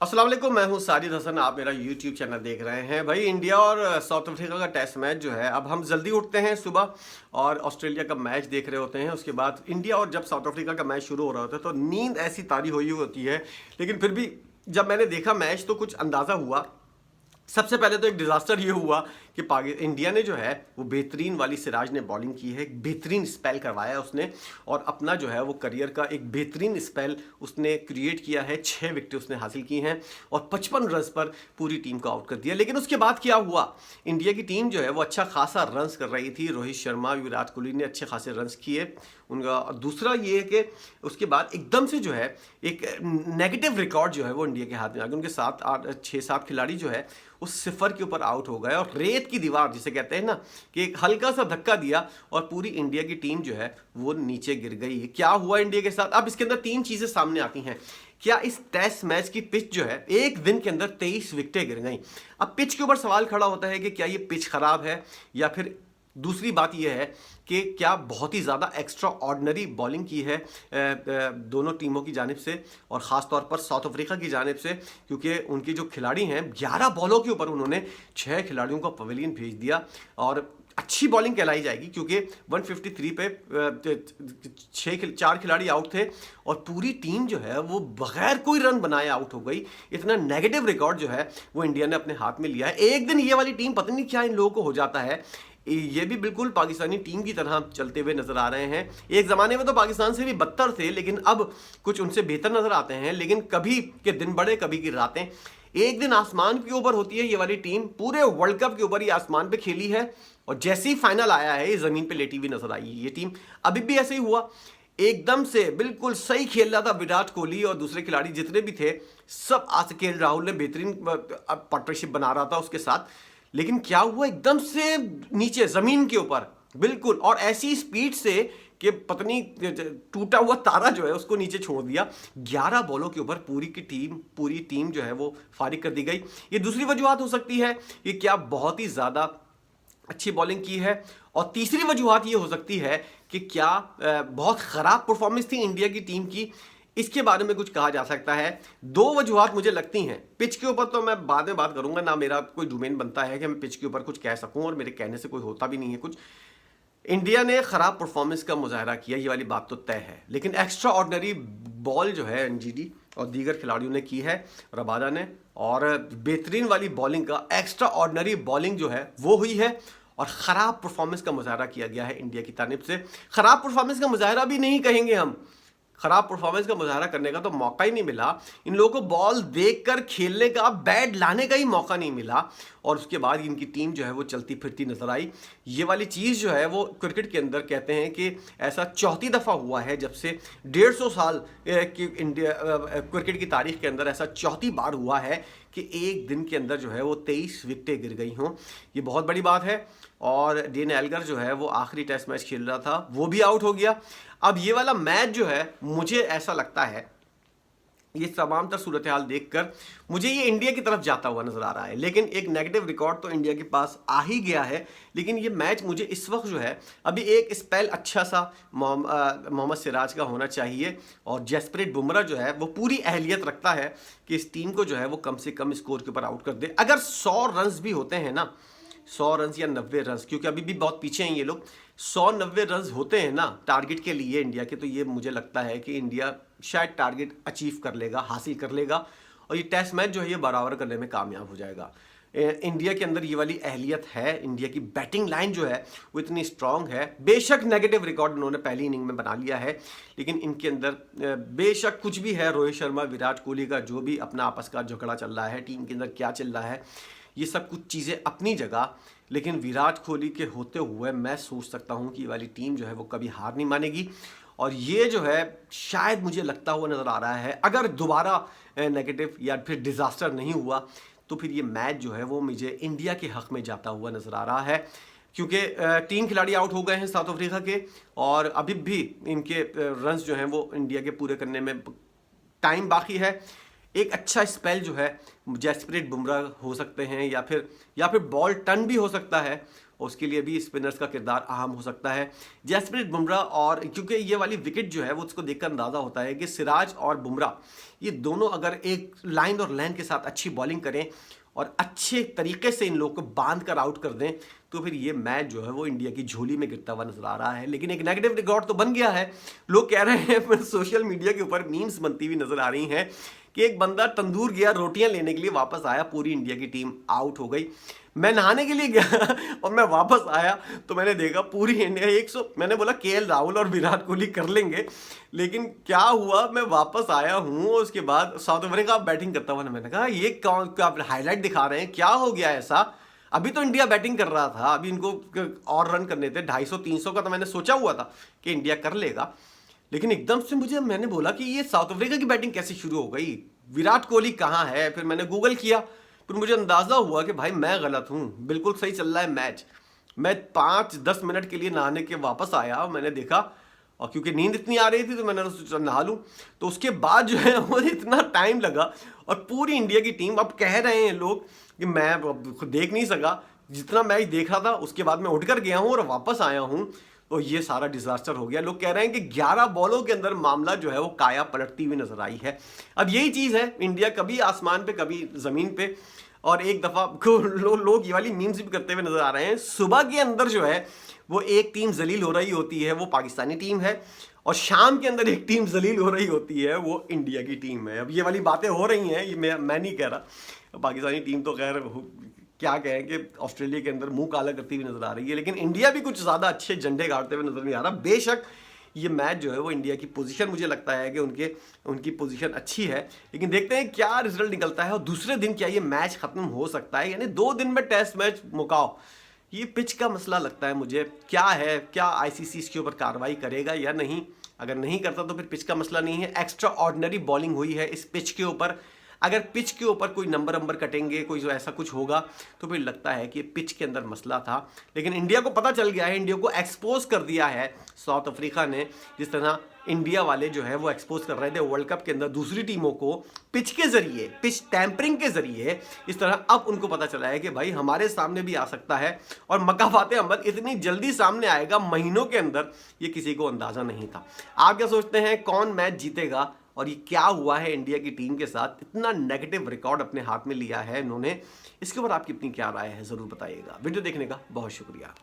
अस्सलाम वालेकुम, मैं हूं साजिद हसन। आप मेरा यूट्यूब चैनल देख रहे हैं। भाई, इंडिया और साउथ अफ्रीका का टेस्ट मैच जो है, अब हम जल्दी उठते हैं सुबह और ऑस्ट्रेलिया का मैच देख रहे होते हैं। उसके बाद इंडिया और जब साउथ अफ्रीका का मैच शुरू हो रहा होता है तो नींद ऐसी तारी हुई होती है। लेकिन फिर भी जब मैंने देखा मैच तो कुछ अंदाज़ा हुआ। सबसे पहले तो एक डिजास्टर ये हुआ कि इंडिया ने जो है वो बेहतरीन वाली सिराज ने बॉलिंग की है, एक बेहतरीन स्पेल करवाया उसने और अपना जो है वो करियर का एक बेहतरीन स्पेल उसने क्रिएट किया है। 6 विकेट उसने हासिल की हैं और 55 रन पर पूरी टीम को आउट कर दिया। लेकिन उसके बाद क्या हुआ, इंडिया की टीम जो है वो अच्छा खासा रन्स कर रही थी। रोहित शर्मा, विराट कोहली ने अच्छे खासे रन्स किए उनका। दूसरा ये है कि उसके बाद एकदम से जो है एक नेगेटिव रिकॉर्ड जो है वो इंडिया के हाथ में आ गया। उनके 6-7 खिलाड़ी जो है उस सिफर के ऊपर आउट हो गए और रेत की दीवार जिसे कहते हैं ना कि एक हल्का सा धक्का दिया और पूरी इंडिया की टीम जो है वो नीचे गिर गई। क्या हुआ इंडिया के साथ? अब इसके अंदर 3 चीजें सामने आती हैं। क्या इस टेस्ट मैच की पिच जो है एक दिन के अंदर 23 विकेटें गिर गई। अब पिच के ऊपर सवाल खड़ा होता है कि क्या ये पिच खराब है या फिर दूसरी बात यह है कि क्या बहुत ही ज़्यादा एक्स्ट्रा ऑर्डिनरी बॉलिंग की है दोनों टीमों की जानिब से और ख़ास तौर पर साउथ अफ्रीका की जानिब से, क्योंकि उनके जो खिलाड़ी हैं 11 बॉलों के ऊपर उन्होंने 6 खिलाड़ियों को पवेलियन भेज दिया और अच्छी बॉलिंग कहलाई जाएगी क्योंकि 153 पे 4 खिलाड़ी आउट थे और पूरी टीम जो है वो बगैर कोई रन बनाए आउट हो गई। इतना नेगेटिव रिकॉर्ड जो है वो इंडिया ने अपने हाथ में लिया है। एक दिन ये वाली टीम पता नहीं क्या इन लोगों को हो जाता है, ये भी बिल्कुल पाकिस्तानी टीम की तरह चलते हुए नजर आ रहे हैं। एक ज़माने में तो पाकिस्तान से भी बदतर थे लेकिन अब कुछ उनसे बेहतर नजर आते हैं। लेकिन कभी के दिन बड़े कभी की रातें। एक दिन आसमान के ऊपर होती है ये वाली टीम, पूरे वर्ल्ड कप के ऊपर ये आसमान पे खेली है और जैसे ही फाइनल आया है ये ज़मीन पे लेटी हुई नजर आई है ये टीम। अभी भी ऐसे ही हुआ, एकदम से बिल्कुल सही खेल रहा था विराट कोहली और दूसरे खिलाड़ी जितने भी थे सब आज के राहुल ने बेहतरीन पार्टनरशिप बना रहा था उसके साथ। लेकिन क्या हुआ, एकदम से नीचे जमीन के ऊपर बिल्कुल और ऐसी स्पीड से कि पत्नी टूटा हुआ तारा जो है उसको नीचे छोड़ दिया। 11 बॉलों के ऊपर पूरी टीम जो है वो फारिग कर दी गई। ये दूसरी वजूहत हो सकती है कि क्या बहुत ही ज्यादा अच्छी बॉलिंग की है और तीसरी वजूहत ये हो सकती है कि क्या बहुत खराब परफॉर्मेंस थी इंडिया की टीम की। इसके बारे में कुछ कहा जा सकता है। 2 वजूहत मुझे लगती हैं। पिच के ऊपर तो मैं बाद में बात करूंगा, ना मेरा कोई डोमेन बनता है कि मैं पिच के ऊपर कुछ कह सकूं और मेरे कहने से कोई होता भी नहीं है कुछ। इंडिया ने खराब परफॉर्मेंस का मुजाहरा किया, ये वाली बात तो तय है, लेकिन एक्स्ट्रा ऑर्डिनरी बॉल जो है एनजीडी और दीगर खिलाड़ियों ने की है, रबादा ने, और बेहतरीन वाली बॉलिंग का एक्स्ट्रा ऑर्डिनरी बॉलिंग जो है वो हुई है और ख़राब परफॉर्मेंस का मुजाहरा किया गया है इंडिया की तानिब से। ख़राब परफॉर्मेंस का मुजाहरा भी नहीं कहेंगे हम, खराब परफॉर्मेंस का मुजाहरा करने का तो मौका ही नहीं मिला इन लोगों को। बॉल देखकर खेलने का, बैट लाने का ही मौका नहीं मिला और उसके बाद इनकी टीम जो है वो चलती फिरती नजर आई। ये वाली चीज़ जो है वो क्रिकेट के अंदर कहते हैं कि ऐसा चौथी दफ़ा हुआ है जब से 150 साल की इंडिया क्रिकेट की तारीख के अंदर ऐसा चौथी बार हुआ है कि एक दिन के अंदर जो है वो 23 विकेटें गिर गई हों। ये बहुत बड़ी बात है। और डेन एल्गर जो है वो आखिरी टेस्ट मैच खेल रहा था, वो भी आउट हो गया। अब ये वाला मैच जो है मुझे ऐसा लगता है, ये तमाम तर सूरत हाल देखकर मुझे ये इंडिया की तरफ जाता हुआ नजर आ रहा है। लेकिन एक नेगेटिव रिकॉर्ड तो इंडिया के पास आ ही गया है। लेकिन ये मैच मुझे इस वक्त जो है अभी एक स्पेल अच्छा सा मोहम्मद सिराज का होना चाहिए और जसप्रीत बुमराह जो है वो पूरी अहलियत रखता है कि इस टीम को जो है वो कम से कम स्कोर के ऊपर आउट कर दे। अगर 100 रन भी होते हैं ना, 100 रन या 90 रन, क्योंकि अभी भी बहुत पीछे हैं ये लोग, 100-90 रन होते हैं ना टारगेट के लिए इंडिया के, तो ये मुझे लगता है कि इंडिया शायद टारगेट अचीव कर लेगा, हासिल कर लेगा और ये टेस्ट मैच जो है ये बराबर करने में कामयाब हो जाएगा। इंडिया के अंदर ये वाली अहलियत है। इंडिया की बैटिंग लाइन जो है वो इतनी स्ट्रांग है। बेशक नेगेटिव रिकॉर्ड उन्होंने पहली इनिंग में बना लिया है लेकिन इनके अंदर बेशक कुछ भी है, रोहित शर्मा, विराट कोहली का जो भी अपना आपस का झगड़ा चल रहा है, टीम के अंदर क्या चल रहा है, ये सब कुछ चीज़ें अपनी जगह, लेकिन विराट कोहली के होते हुए मैं सोच सकता हूँ कि ये वाली टीम जो है वो कभी हार नहीं मानेगी। और ये जो है शायद मुझे लगता हुआ नज़र आ रहा है, अगर दोबारा नेगेटिव या फिर डिज़ास्टर नहीं हुआ तो फिर ये मैच जो है वो मुझे इंडिया के हक़ में जाता हुआ नज़र आ रहा है। क्योंकि 3 खिलाड़ी आउट हो गए हैं साउथ अफ्रीका के और अभी भी इनके रन्स जो हैं वो इंडिया के पूरे करने में टाइम बाकी है। एक अच्छा स्पेल जो है जसप्रीत बुमराह हो सकते हैं या फिर बॉल टर्न भी हो सकता है और उसके लिए भी स्पिनर्स का किरदार अहम हो सकता है। जसप्रीत बुमराह, और क्योंकि ये वाली विकेट जो है वो उसको देखकर अंदाज़ा होता है कि सिराज और बुमराह ये दोनों अगर एक लाइन और लाइन के साथ अच्छी बॉलिंग करें और अच्छे तरीके से इन लोगों को बांध कर आउट कर दें तो फिर ये मैच जो है वो इंडिया की झोली में गिरता हुआ नजर आ रहा है। लेकिन एक नेगेटिव रिकॉर्ड तो बन गया है। लोग कह रहे हैं, सोशल मीडिया के ऊपर मीम्स बनती हुई नजर आ रही हैं कि एक बंदा तंदूर गया रोटियां लेने के लिए, वापस आया, पूरी इंडिया की टीम आउट हो गई। मैं नहाने के लिए गया और मैं वापस आया तो मैंने देखा पूरी इंडिया 100, मैंने बोला केएल राहुल और विराट कोहली कर लेंगे, लेकिन क्या हुआ, मैं वापस आया हूं उसके बाद साउथ अफ्रीका बैटिंग करता हुआ, मैंने कहा ये क्या हाईलाइट दिखा रहे हैं, क्या हो गया ऐसा। अभी तो इंडिया बैटिंग कर रहा था, अभी इनको और रन करने थे 250-300 का, तो मैंने सोचा हुआ था कि इंडिया कर लेगा, लेकिन एकदम से मैंने बोला कि ये साउथ अफ्रीका की बैटिंग कैसे शुरू हो गई, विराट कोहली कहाँ है। फिर मैंने गूगल किया, फिर मुझे अंदाजा हुआ कि भाई मैं गलत हूँ, बिल्कुल सही चल रहा है मैच। मैं 5-10 मिनट के लिए नहाने के वापस आया, मैंने देखा, और क्योंकि नींद इतनी आ रही थी तो मैंने सोचा नहा लूँ, तो उसके बाद जो है वो इतना टाइम लगा। और पूरी इंडिया की टीम, अब कह रहे हैं लोग कि मैं खुद देख नहीं सका, जितना मैच देख रहा था उसके बाद मैं उठकर गया हूँ और वापस आया हूँ, तो ये सारा डिजास्टर हो गया। लोग कह रहे हैं कि 11 बॉलों के अंदर मामला जो है वो काया पलटती हुई नजर आई है। अब यही चीज़ है, इंडिया कभी आसमान पे कभी ज़मीन पे, और एक दफ़ा लोग ये वाली मीम्स भी करते हुए नजर आ रहे हैं। सुबह के अंदर जो है वो एक टीम जलील हो रही होती है, वो पाकिस्तानी टीम है, और शाम के अंदर एक टीम जलील हो रही होती है, वो इंडिया की टीम है। अब ये वाली बातें हो रही हैं, ये मैं नहीं कह रहा, पाकिस्तानी टीम तो खैर क्या कहें कि ऑस्ट्रेलिया के अंदर मुंह काला करती हुई नजर आ रही है, लेकिन इंडिया भी कुछ ज़्यादा अच्छे झंडे गाड़ते हुए नजर नहीं आ रहा। बेशक ये मैच जो है वो इंडिया की पोजीशन, मुझे लगता है कि उनकी पोजीशन अच्छी है, लेकिन देखते हैं क्या रिजल्ट निकलता है और दूसरे दिन क्या ये मैच खत्म हो सकता है। यानी 2 दिन में टेस्ट मैच मुकाओ, ये पिच का मसला लगता है मुझे। क्या है, क्या आईसीसी इसके ऊपर कार्रवाई करेगा या नहीं? अगर नहीं करता तो फिर पिच का मसला नहीं है, एक्स्ट्रा ऑर्डिनरी बॉलिंग हुई है इस पिच के ऊपर। अगर पिच के ऊपर कोई नंबर कटेंगे, कोई जो ऐसा कुछ होगा, तो फिर लगता है कि पिच के अंदर मसला था। लेकिन इंडिया को पता चल गया है, इंडिया को एक्सपोज कर दिया है साउथ अफ्रीका ने, जिस तरह इंडिया वाले जो है वो एक्सपोज कर रहे थे वर्ल्ड कप के अंदर दूसरी टीमों को पिच के जरिए, पिच टैंपरिंग के जरिए। इस तरह अब उनको पता चला है कि भाई हमारे सामने भी आ सकता है, और मक्का फाते अहमद इतनी जल्दी सामने आएगा महीनों के अंदर, ये किसी को अंदाजा नहीं था। आप क्या सोचते हैं, कौन मैच जीतेगा और ये क्या हुआ है इंडिया की टीम के साथ, इतना नेगेटिव रिकॉर्ड अपने हाथ में लिया है इन्होंने, इसके ऊपर आपकी अपनी क्या राय है जरूर बताइएगा। वीडियो देखने का बहुत शुक्रिया।